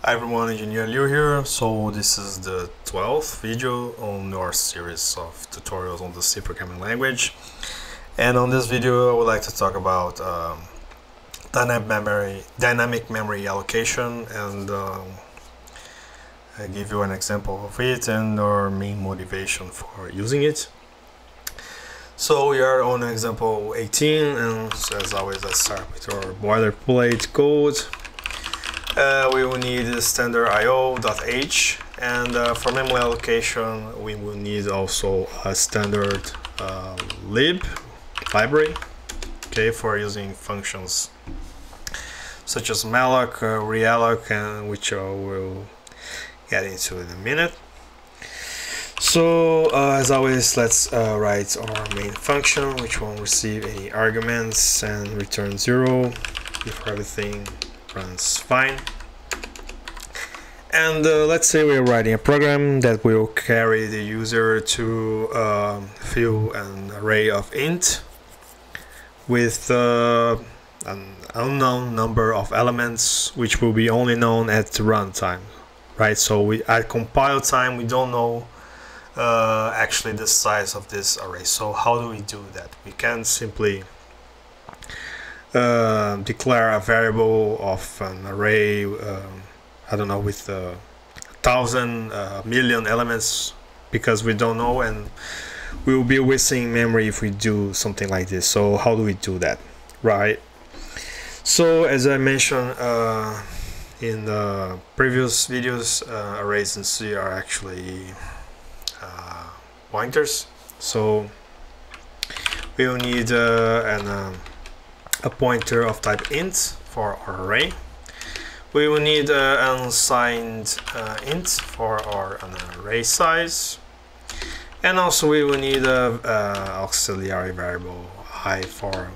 Hi everyone, Engineer Liu here. So this is the 12th video on our series of tutorials on the C programming language. And on this video I would like to talk about dynamic memory allocation and I give you an example of it and our main motivation for using it. So we are on example 18, and as always let's start with our boilerplate code. We will need standard io.h, and for memory allocation we will need also a standard library, okay, for using functions such as malloc, realloc, and which I will get into in a minute. So as always, let's write our main function, which won't receive any arguments and return 0 if everything runs fine. And let's say we're writing a program that will carry the user to fill an array of int with an unknown number of elements, which will be only known at runtime, right? So at compile time we don't know actually the size of this array. So how do we do that? We can simply declare a variable of an array, I don't know, with 1,000 million elements, because we don't know and we will be wasting memory if we do something like this. So how do we do that, right? So as I mentioned in the previous videos, arrays in C are actually pointers. So we will need a pointer of type int for our array. We will need an unsigned int for our array size, and also we will need an auxiliary variable I for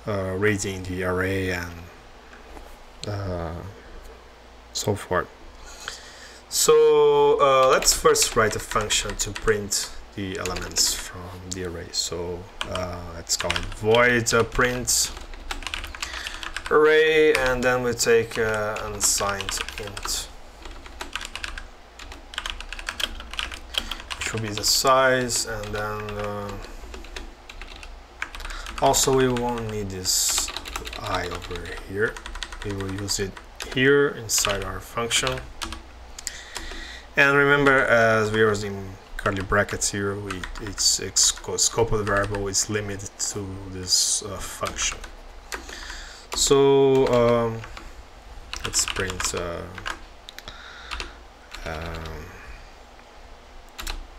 reading the array and so forth. So let's first write a function to print the elements from the array. So let's call it void print array, and then we take unsigned int, which will be the size, and then also we won't need this I over here. We will use it here inside our function. And remember, as we are using curly brackets here, its scope of the variable is limited to this function. So let's print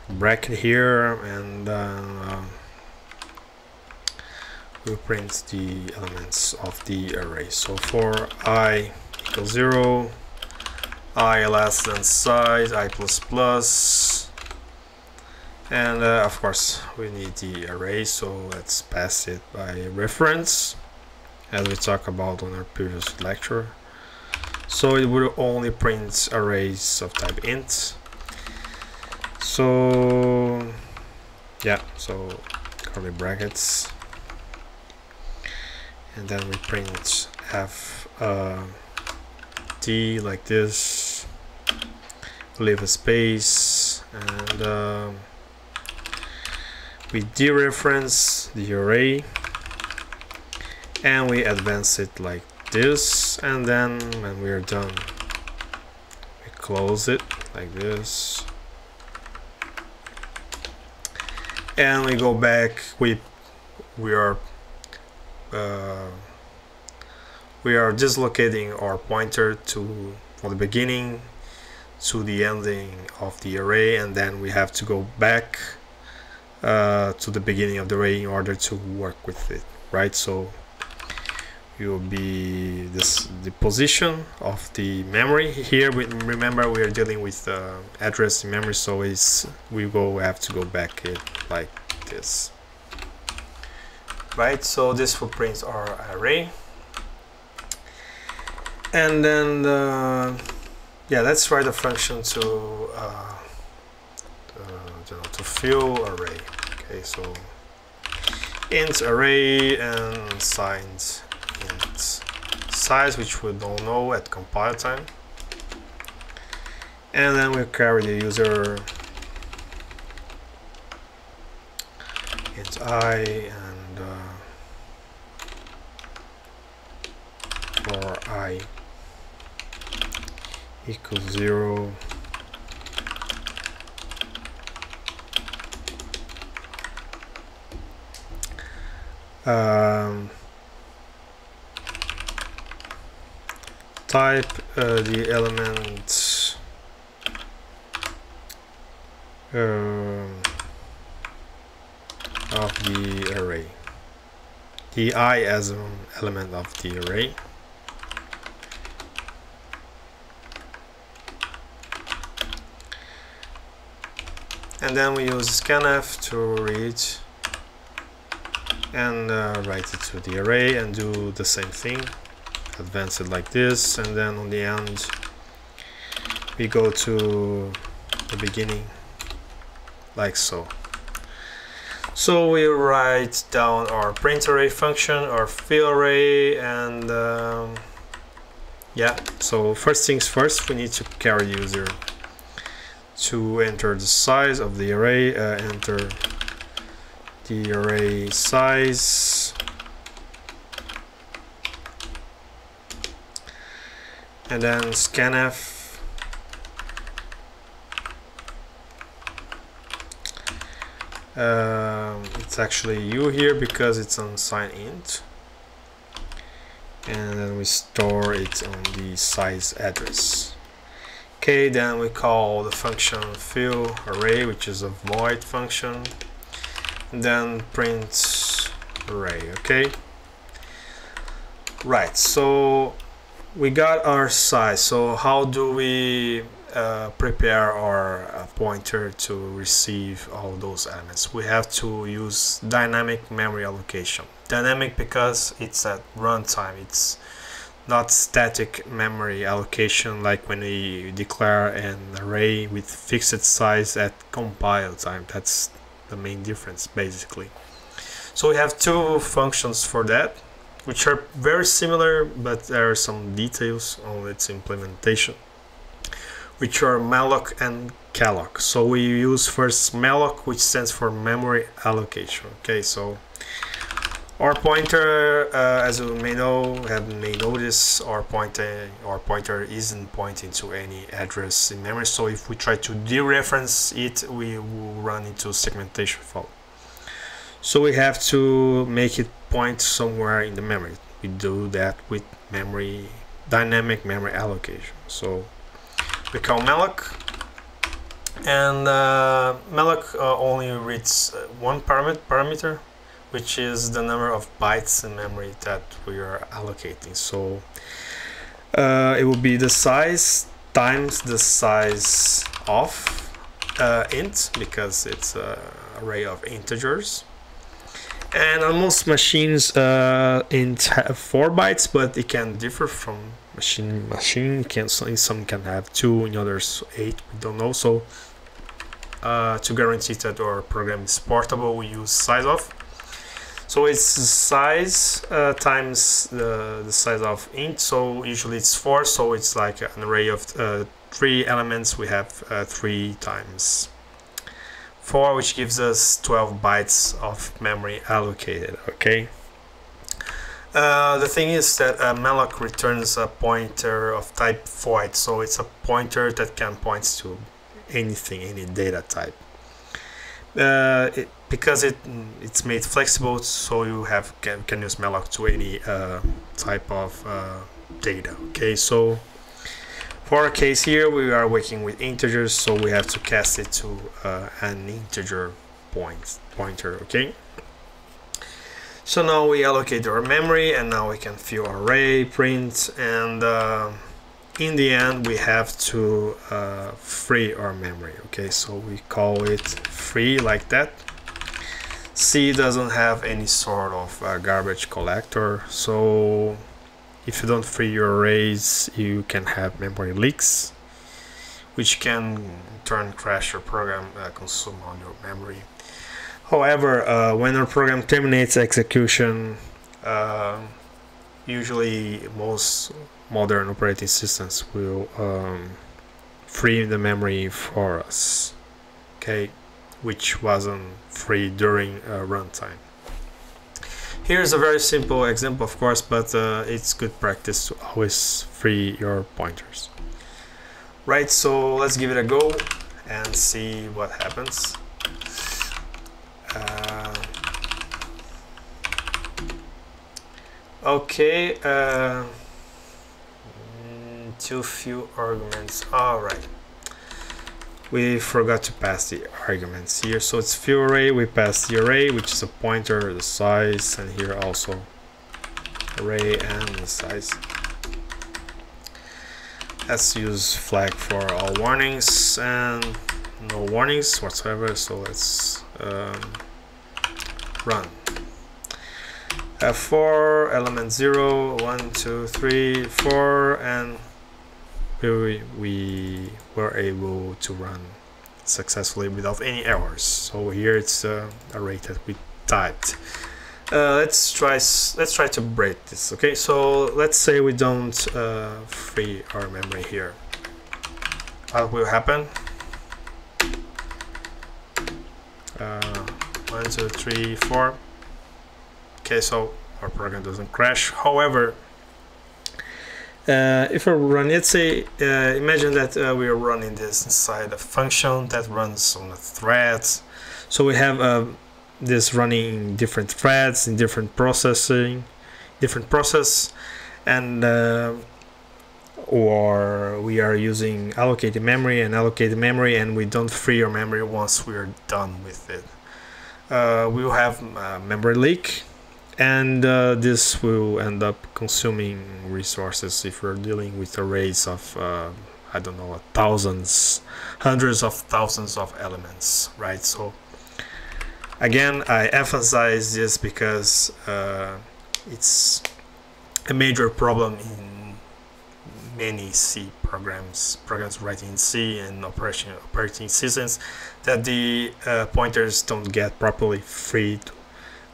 bracket here, and then we'll print the elements of the array. So for I equals 0, I less than size, I plus plus, and of course we need the array, so let's pass it by reference, as we talked about on our previous lecture. So it will only print arrays of type int. So yeah, so curly brackets, and then we print f d like this, leave a space, and we dereference the array and we advance it like this, and then when we are done we close it like this, and we go back. We are dislocating our pointer from the beginning to the ending of the array, and then we have to go back to the beginning of the array in order to work with it, right? So it will be the position of the memory here. Remember, we are dealing with address in memory, so we have to go back it like this, right? So this will print our array. And then yeah, let's write a function to fill array. Okay, so int array and signed int size, which we don't know at compile time. and then we carry the user int I, and for I equals 0, type the element of the array, the I as an element of the array, and then we use scanf to read and write it to the array and do the same thing, advance it like this, and then on the end we go to the beginning like so. So we write down our print array function, our fill array, and yeah, so first things first, we need to carry user to enter the size of the array, enter the array size, and then scanf it's actually u here because it's unsigned int, and then we store it on the size address. Okay, then we call the function fill array, which is a void function, and then print array. Okay, right, so we got our size. So how do we prepare our pointer to receive all those elements? We have to use dynamic memory allocation. Dynamic because it's at runtime, it's not static memory allocation like when we declare an array with fixed size at compile time. That's the main difference basically. So we have two functions for that, which are very similar, but there are some details on its implementation, which are malloc and calloc. So we use first malloc, which stands for memory allocation. Okay, so our pointer, as you may notice, our pointer isn't pointing to any address in memory. So if we try to dereference it, we will run into segmentation fault. So we have to make it point somewhere in the memory. We do that with dynamic memory allocation. So we call malloc, and malloc only reads one parameter, which is the number of bytes in memory that we are allocating. So it will be the size times the size of int, because it's an array of integers. And on most machines, int have 4 bytes, but it can differ from machine to machine. Some can have 2, in others 8. We don't know. So to guarantee that our program is portable, we use size of. So it's size times the size of int. So usually it's 4. So it's like an array of 3 elements. We have 3 times 4, which gives us 12 bytes of memory allocated. Okay. The thing is that malloc returns a pointer of type void, so it's a pointer that can point to anything, any data type. Because it's made flexible, so you can use malloc to any type of data. Okay, so for our case here, we are working with integers, so we have to cast it to an integer pointer. Okay. So now we allocate our memory, and now we can fill our array, print, and in the end we have to free our memory. Okay, so we call it free like that. C doesn't have any sort of garbage collector, so if you don't free your arrays, you can have memory leaks, which can in turn crash your program, consume all your memory. However, when our program terminates execution, usually most modern operating systems will free the memory for us, okay, which wasn't free during runtime. Here's a very simple example, of course, but it's good practice to always free your pointers. Right, so let's give it a go and see what happens. Okay, too few arguments. All right, we forgot to pass the arguments here. So it's few array, we pass the array, which is a pointer, the size, and here also array and the size. Let's use flag for all warnings and no warnings whatsoever. So let's run. For element 0, 1, 2, 3, 4, and we were able to run successfully without any errors. So here it's a array that we typed. Let's try to break this. Okay, so let's say we don't free our memory here. What will happen? 1, 2, 3, 4. Okay, so our program doesn't crash. However, if we run, let's say, imagine that we are running this inside a function that runs on a thread. So we have this running in different threads, in different process, and or we are using allocated memory, and we don't free our memory once we are done with it. We will have memory leak. And this will end up consuming resources if we're dealing with arrays of I don't know, thousands, hundreds of thousands of elements, right? So again, I emphasize this because it's a major problem in many C programs writing in C and operating systems, that the pointers don't get properly freed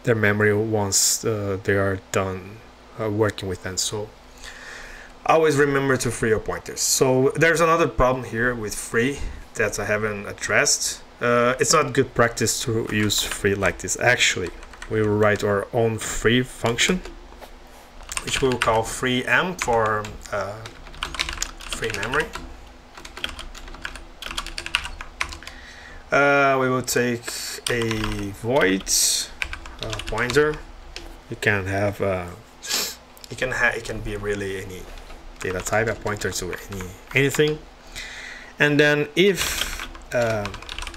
their memory once they are done working with them. So always remember to free your pointers. So there's another problem here with free that I haven't addressed. It's not good practice to use free like this. Actually, we will write our own free function, which we will call free m for free memory. We will take a void pointer. You can have it can be really any data type, a pointer to anything, and then if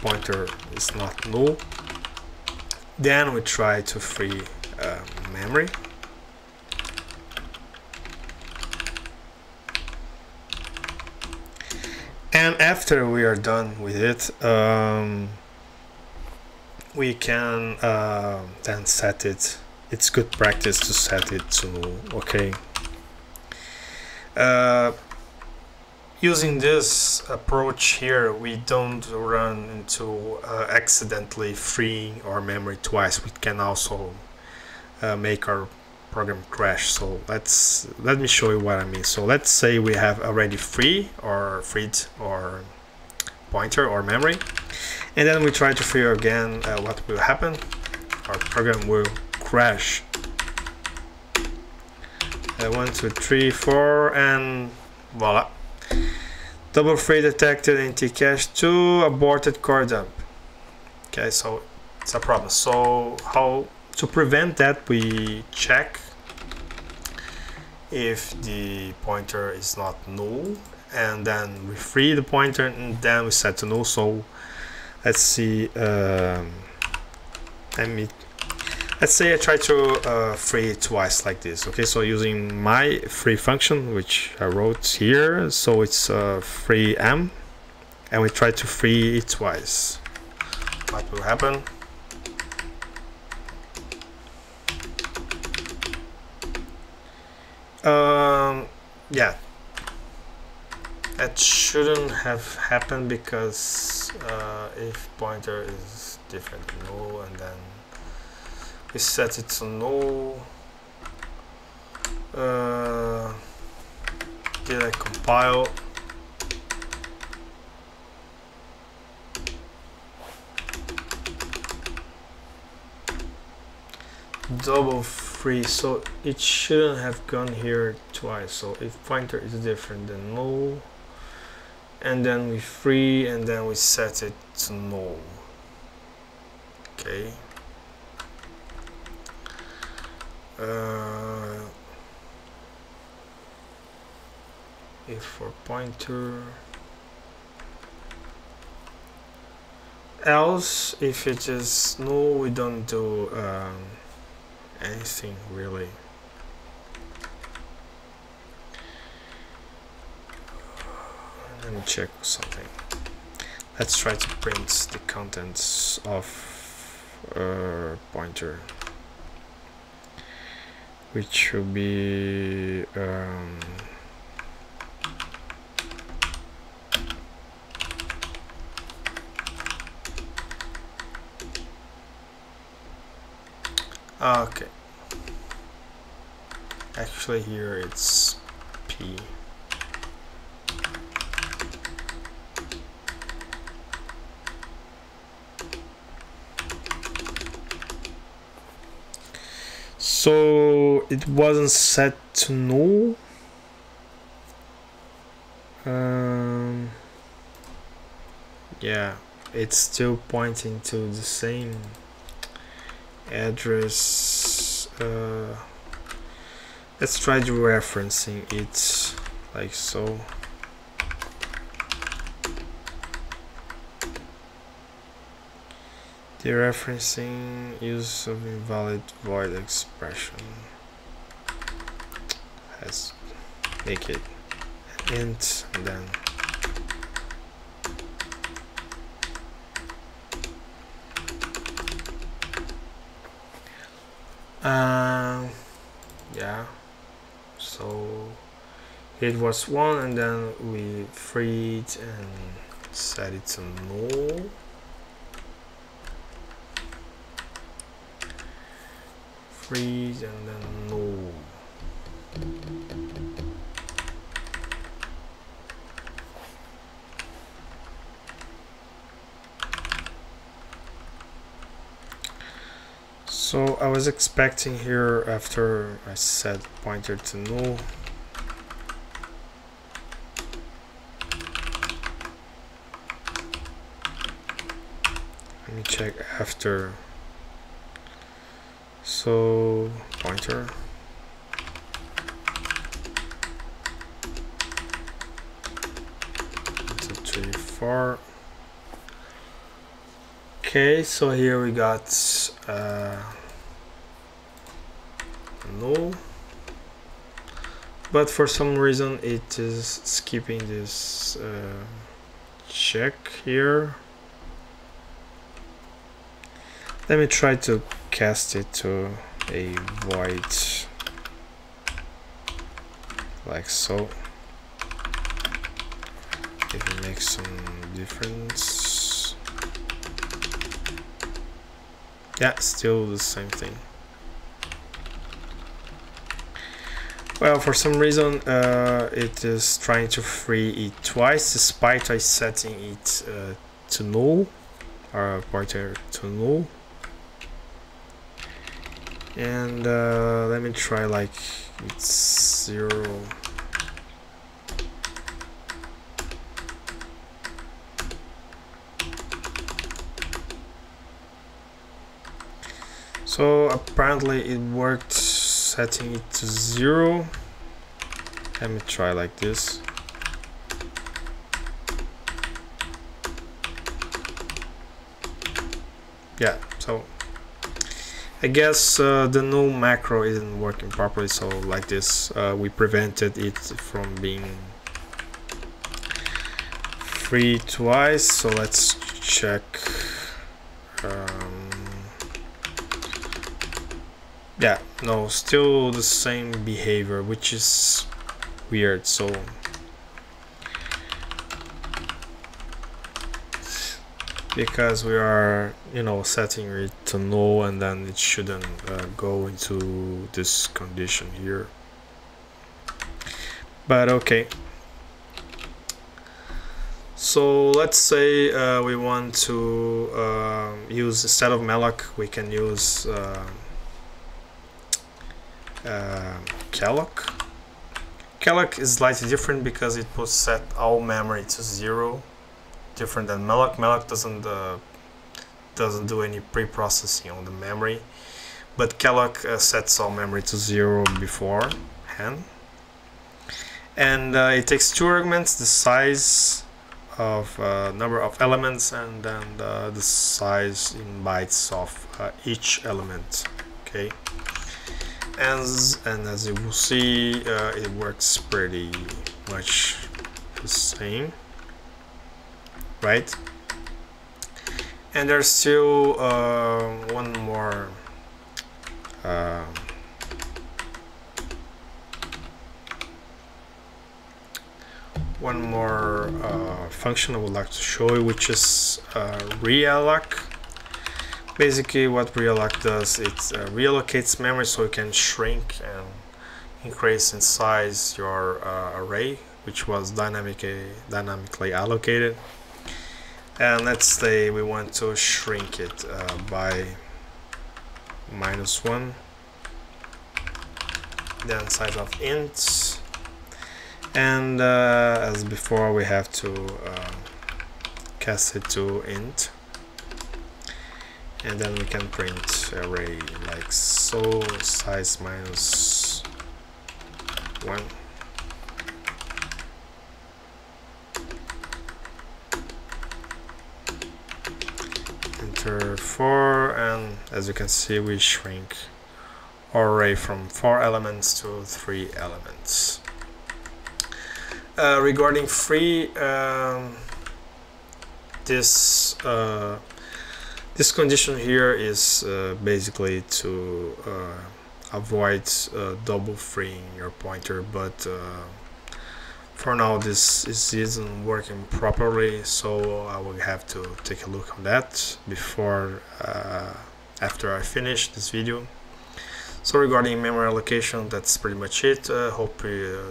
pointer is not null, then we try to free memory. And after we are done with it, we can then set it. It's good practice to set it to null. Okay. Using this approach here, we don't run into accidentally freeing our memory twice. We can also make our program crash. So let me show you what I mean. So let's say we have already freed our pointer or memory, and then we try to free again. What will happen? Our program will crash. 1, 2, 3, 4, and voila. Double free detected in T-cache 2, aborted core dump. Okay, so it's a problem. So how to prevent that? We check if the pointer is not null, and then we free the pointer, and then we set to null. So let's see. Let's say I try to free it twice like this. Okay, so using my free function, which I wrote here, so it's free m, and we try to free it twice. What will happen? Yeah, that shouldn't have happened, because if pointer is different to null, and then we set it to null. Did I compile? double free, so it shouldn't have gone here twice. So if pointer is different than null, and then we free, and then we set it to null. Okay. If for pointer, else if it is null, we don't do anything really. Let me check something. Let's try to print the contents of pointer, which should be okay. Actually here it's P. So it wasn't set to null. Yeah, it's still pointing to the same address. Let's try referencing it like so. Dereferencing use of invalid void expression. Let's make it int and then yeah, so it was 1 and then we freed and set it to null. Freeze and then null. So I was expecting here, after I set pointer to null, let me check after. So pointer, one, 2, 3, 4. Okay, so here we got null, but for some reason it is skipping this check here. Let me try to cast it to a void like so, if it makes some difference. Yeah, still the same thing. Well, for some reason it is trying to free it twice, despite I setting it to null, or pointer to null. And let me try like it's 0. So apparently it worked setting it to 0. Let me try like this. Yeah, so I guess the null macro isn't working properly, so like this we prevented it from being free twice. So let's check. Yeah, no, still the same behavior, which is weird. So because we are, setting it to null, and then it shouldn't go into this condition here. But okay. So let's say we want to use, instead of malloc, we can use calloc. Calloc is slightly different because it will set all memory to 0, different than malloc. Malloc doesn't do any pre-processing on the memory, but calloc sets all memory to 0 beforehand. And it takes two arguments: the size of number of elements, and then the size in bytes of each element. Okay. And as you will see, it works pretty much the same, right? And there's still one more function I would like to show you, which is realloc. Basically what realloc does, it reallocates memory so you can shrink and increase in size your array, which was dynamically allocated. And let's say we want to shrink it by -1, then size of int, and as before we have to cast it to int, and then we can print array like so, size -1. Enter 4, and as you can see we shrink our array from 4 elements to 3 elements. Regarding free, this condition here is basically to avoid double freeing your pointer, but for now this isn't working properly, so I will have to take a look on that before after I finish this video. So regarding memory allocation, that's pretty much it. Hope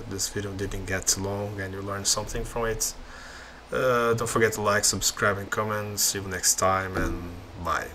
this video didn't get too long and you learned something from it. Don't forget to like, subscribe and comment. See you next time, and bye.